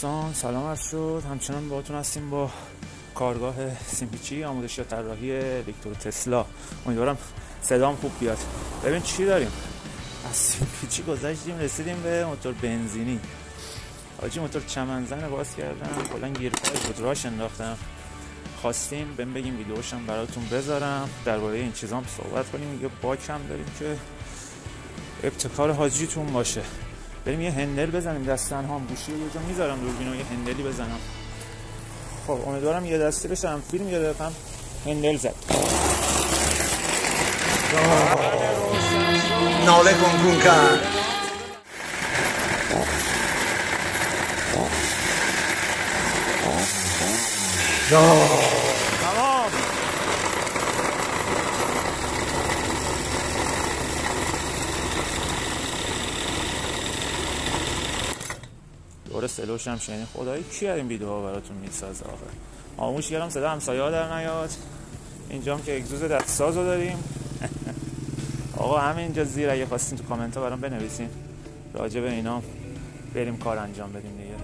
دوستان، سلام عرض شد. همچنان باهاتون هستیم با کارگاه سیمپیچی آموزشی و طراحی ویکتور تسلا. امیدوارم صدام خوب بیاد. ببین چی داریم. از سیمپیچی گذشتیم رسیدیم به موتور بنزینی. آجی موتور چمنزن باز کردم، کلا گیرپای بود راش انداختم. خواستیم بگیم ویدیوشم براتون بذارم، درباره این چیزام صحبت کنیم. یه باک هم داریم که ابتکار حاجیتون باشه. بریم یه هندل بزنیم، دستن هم گوشی رو یه جا میذارم دوربینو، یه هندلی بزنم. خب امیدوارم یه دستی بشم. فیلم یه دفعه هندل زد. ناله کن کن تمام. دوره سلوش هم شنید. خدایی کی این ویدیوها براتون میسازه آخه؟ آموش کردم صدا همسایه‌ها در نیاد. اینجام که اگزوز دستسازو داریم. آقا همینجا زیر اگه خواستین تو کامنت ها برام بنویسین راجع به اینا، بریم کار انجام بدیم دیگه.